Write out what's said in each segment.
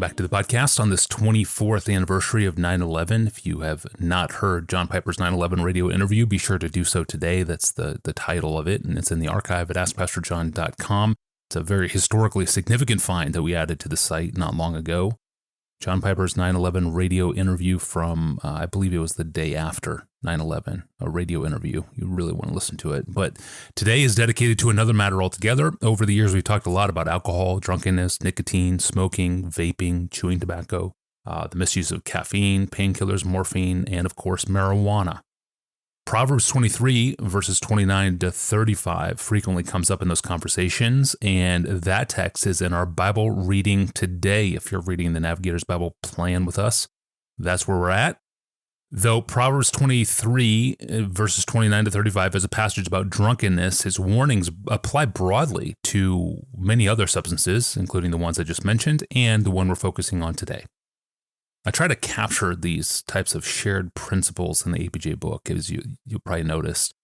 back to the podcast on this 24th anniversary of 9/11. If you have not heard John Piper's 9/11 radio interview, be sure to do so today. That's the title of it, and it's in the archive at AskPastorJohn.com. It's a very historically significant find that we added to the site not long ago. John Piper's 9/11 radio interview from, I believe it was the day after 9/11, a radio interview. You really want to listen to it. But today is dedicated to another matter altogether. Over the years, we've talked a lot about alcohol, drunkenness, nicotine, smoking, vaping, chewing tobacco, the misuse of caffeine, painkillers, morphine, and of course, marijuana. Proverbs 23, verses 29 to 35 frequently comes up in those conversations, and that text is in our Bible reading today. If you're reading the Navigator's Bible Plan with us, that's where we're at. Though Proverbs 23, verses 29 to 35 is a passage about drunkenness, his warnings apply broadly to many other substances, including the ones I just mentioned, and the one we're focusing on today. I try to capture these types of shared principles in the APJ book, as you probably noticed,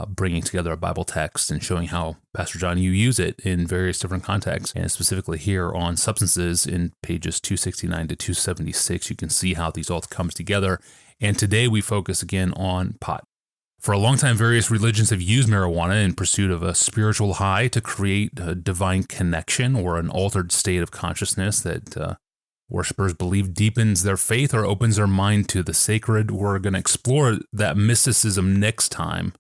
bringing together a Bible text and showing how, Pastor John, you use it in various different contexts, and specifically here on substances in pages 269 to 276. You can see how these all comes together. And today we focus again on pot. For a long time, various religions have used marijuana in pursuit of a spiritual high to create a divine connection or an altered state of consciousness that worshippers believe deepens their faith or opens their mind to the sacred. We're going to explore that mysticism next time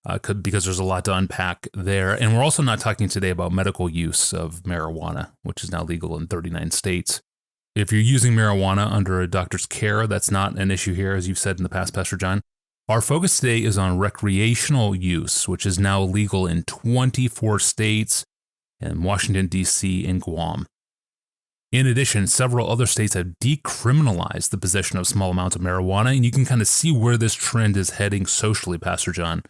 because there's a lot to unpack there. And we're also not talking today about medical use of marijuana, which is now legal in 39 states. If you're using marijuana under a doctor's care, that's not an issue here, as you've said in the past, Pastor John. Our focus today is on recreational use, which is now legal in 24 states and Washington, D.C., and Guam. In addition, several other states have decriminalized the possession of small amounts of marijuana, and you can kind of see where this trend is heading socially, Pastor John.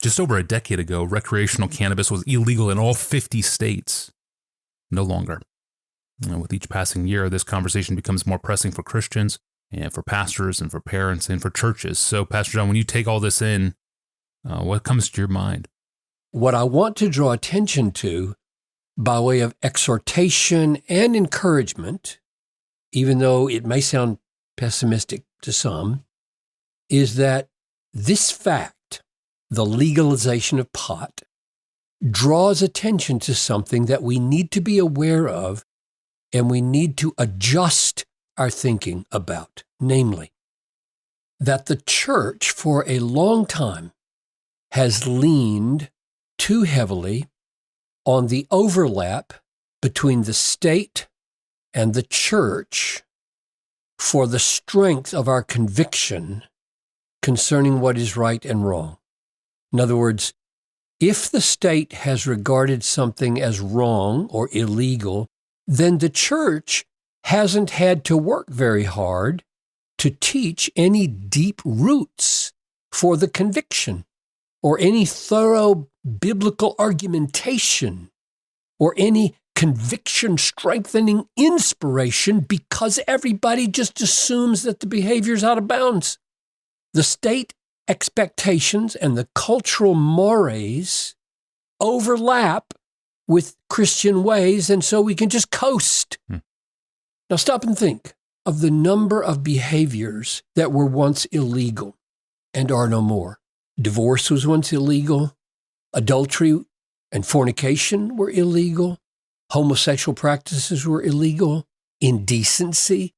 Just over a decade ago, recreational cannabis was illegal in all 50 states. No longer. And with each passing year, this conversation becomes more pressing for Christians and for pastors and for parents and for churches. So, Pastor John, when you take all this in, what comes to your mind? What I want to draw attention to, by way of exhortation and encouragement, even though it may sound pessimistic to some, is that this fact, the legalization of pot, draws attention to something that we need to be aware of and we need to adjust our thinking about, namely, that the church for a long time has leaned too heavily on the overlap between the state and the church for the strength of our conviction concerning what is right and wrong. In other words, if the state has regarded something as wrong or illegal, then the church hasn't had to work very hard to teach any deep roots for the conviction or any thorough biblical argumentation or any conviction-strengthening inspiration, because everybody just assumes that the behavior's out of bounds. The state expectations and the cultural mores overlap with Christian ways, and so we can just coast. Now stop and think of the number of behaviors that were once illegal and are no more. Divorce was once illegal. Adultery and fornication were illegal. Homosexual practices were illegal. Indecency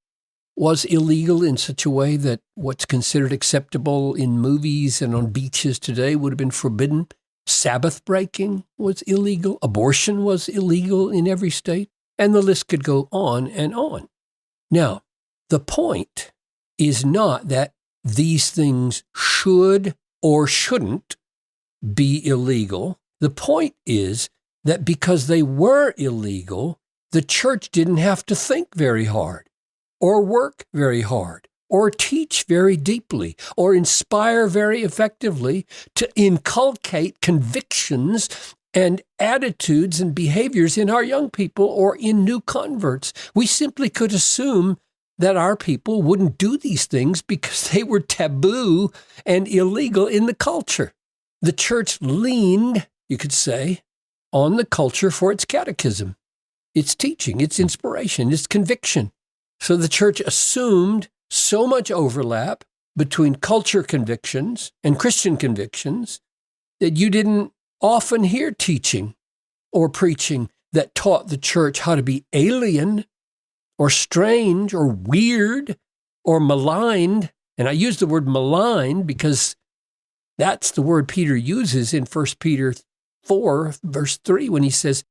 was illegal in such a way that what's considered acceptable in movies and on beaches today would have been forbidden. Sabbath breaking was illegal. Abortion was illegal in every state. And the list could go on and on. Now, the point is not that these things should or shouldn't be illegal. The point is that because they were illegal, the church didn't have to think very hard or work very hard or teach very deeply or inspire very effectively to inculcate convictions and attitudes and behaviors in our young people or in new converts. We simply could assume that our people wouldn't do these things because they were taboo and illegal in the culture. The church leaned, you could say, on the culture for its catechism, its teaching, its inspiration, its conviction. So the church assumed so much overlap between culture convictions and Christian convictions that you didn't often hear teaching or preaching that taught the church how to be alien or strange or weird or maligned. And I use the word maligned because that's the word Peter uses in 1 Peter 4, verse 3, when he says,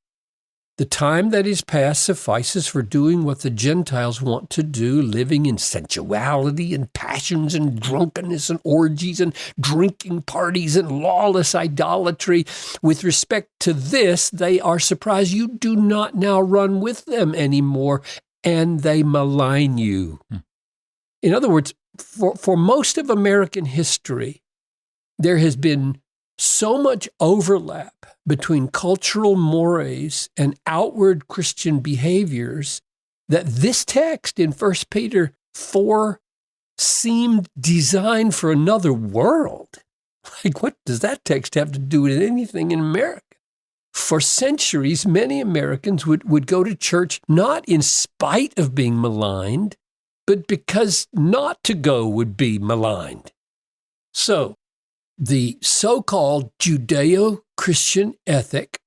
"The time that is past suffices for doing what the Gentiles want to do, living in sensuality and passions and drunkenness and orgies and drinking parties and lawless idolatry. With respect to this, they are surprised you do not now run with them anymore, and they malign you." In other words, for most of American history, there has been so much overlap between cultural mores and outward Christian behaviors that this text in 1 Peter 4 seemed designed for another world. Like, what does that text have to do with anything in America? For centuries, many Americans would go to church not in spite of being maligned, but because not to go would be maligned. So, the so-called Judeo-Christian ethic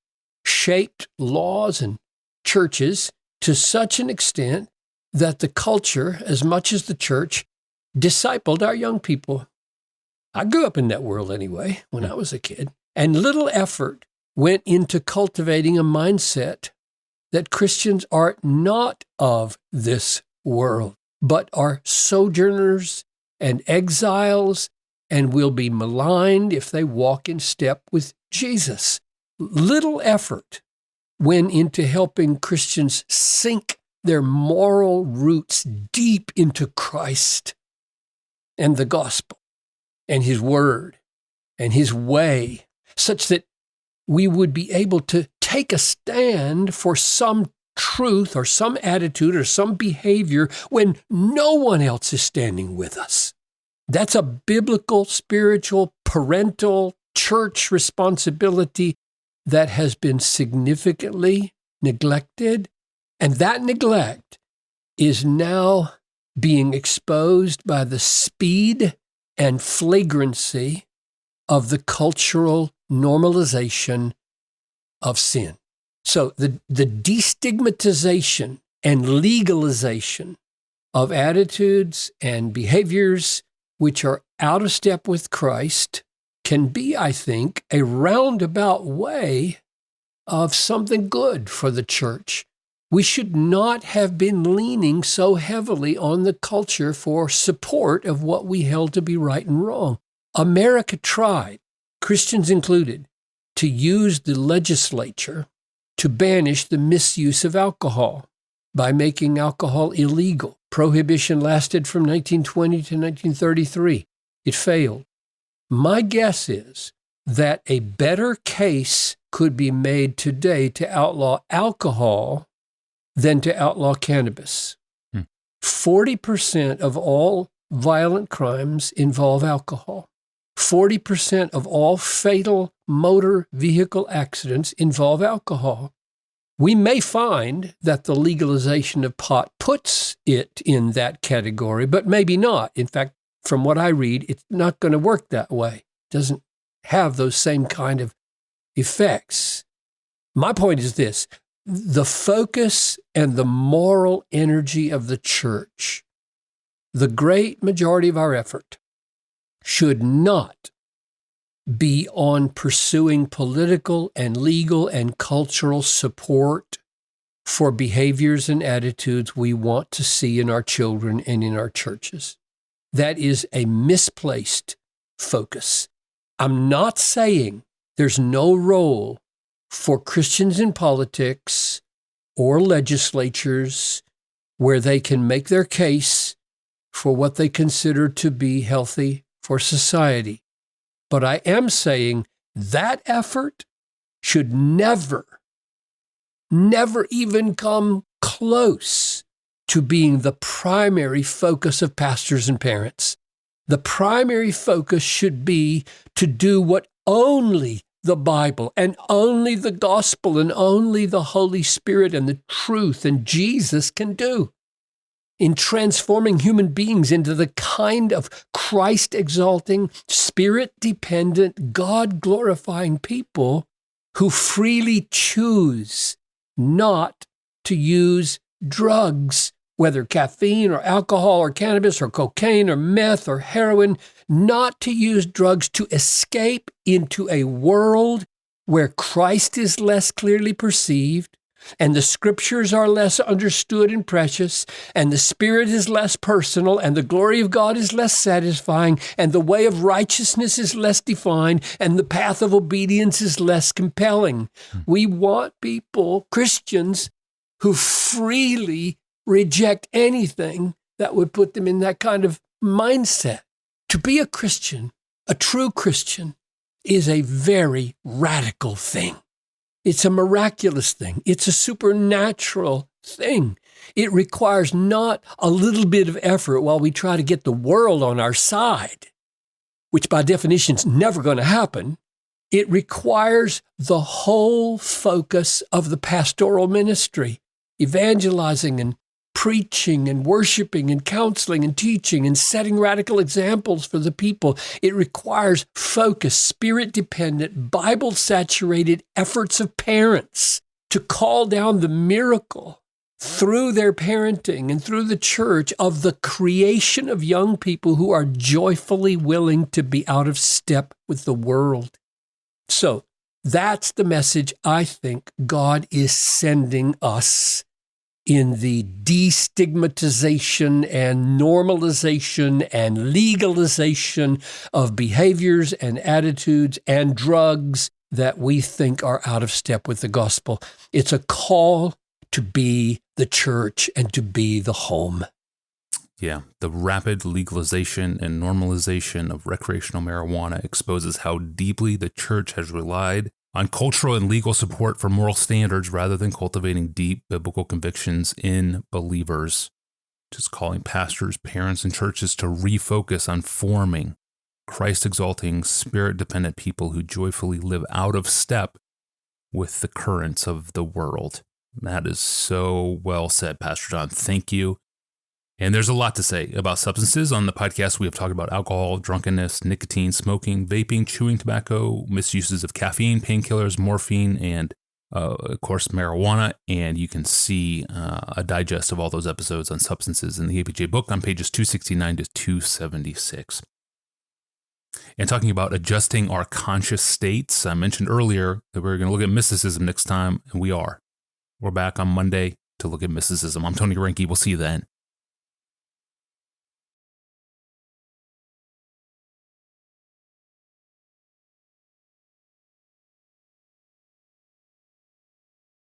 shaped laws and churches to such an extent that the culture, as much as the church, discipled our young people. I grew up in that world anyway, when I was a kid, and little effort went into cultivating a mindset that Christians are not of this world, but are sojourners and exiles and will be maligned if they walk in step with Jesus. Little effort went into helping Christians sink their moral roots deep into Christ and the gospel and his word and his way, such that we would be able to take a stand for some truth or some attitude or some behavior when no one else is standing with us. That's a biblical, spiritual, parental, church responsibility that has been significantly neglected. And that neglect is now being exposed by the speed and flagrancy of the cultural normalization of sin. So the destigmatization and legalization of attitudes and behaviors which are out of step with Christ can be, I think, a roundabout way of something good for the church. We should not have been leaning so heavily on the culture for support of what we held to be right and wrong. America tried, Christians included, to use the legislature to banish the misuse of alcohol by making alcohol illegal. Prohibition lasted from 1920 to 1933. It failed. My guess is that a better case could be made today to outlaw alcohol than to outlaw cannabis. 40% of all violent crimes involve alcohol. 40% of all fatal motor vehicle accidents involve alcohol. We may find that the legalization of pot puts it in that category, but maybe not. In fact, from what I read, it's not going to work that way. It doesn't have those same kind of effects. My point is this: the focus and the moral energy of the church, the great majority of our effort, should not be on pursuing political and legal and cultural support for behaviors and attitudes we want to see in our children and in our churches. That is a misplaced focus. I'm not saying there's no role for Christians in politics or legislatures where they can make their case for what they consider to be healthy for society. But I am saying that effort should never even come close to being the primary focus of pastors and parents. The primary focus should be to do what only the Bible and only the gospel and only the Holy Spirit and the truth and Jesus can do. in transforming human beings into the kind of Christ-exalting, Spirit-dependent, God-glorifying people who freely choose not to use drugs, whether caffeine or alcohol or cannabis or cocaine or meth or heroin, not to use drugs to escape into a world where Christ is less clearly perceived, and the scriptures are less understood and precious, and the Spirit is less personal, and the glory of God is less satisfying, and the way of righteousness is less defined, and the path of obedience is less compelling. We want people, Christians, who freely reject anything that would put them in that kind of mindset. To be a Christian, a true Christian, is a very radical thing. It's a miraculous thing. It's a supernatural thing. It requires not a little bit of effort while we try to get the world on our side, which by definition is never going to happen. It requires the whole focus of the pastoral ministry, evangelizing and preaching and worshiping and counseling and teaching and setting radical examples for the people. It requires focused, Spirit-dependent, Bible-saturated efforts of parents to call down the miracle through their parenting and through the church of the creation of young people who are joyfully willing to be out of step with the world. So that's the message I think God is sending us in the destigmatization and normalization and legalization of behaviors and attitudes and drugs that we think are out of step with the gospel. It's a call to be the church and to be the home. Yeah, the rapid legalization and normalization of recreational marijuana exposes how deeply the church has relied on cultural and legal support for moral standards rather than cultivating deep biblical convictions in believers. Just calling pastors, parents, and churches to refocus on forming Christ-exalting, Spirit-dependent people who joyfully live out of step with the currents of the world. That is so well said, Pastor John. Thank you. And there's a lot to say about substances. On the podcast, we have talked about alcohol, drunkenness, nicotine, smoking, vaping, chewing tobacco, misuses of caffeine, painkillers, morphine, and, of course, marijuana. And you can see a digest of all those episodes on substances in the APJ book on pages 269 to 276. And talking about adjusting our conscious states, I mentioned earlier that we were going to look at mysticism next time, and we are. We're back on Monday to look at mysticism. I'm Tony Reinke. We'll see you then.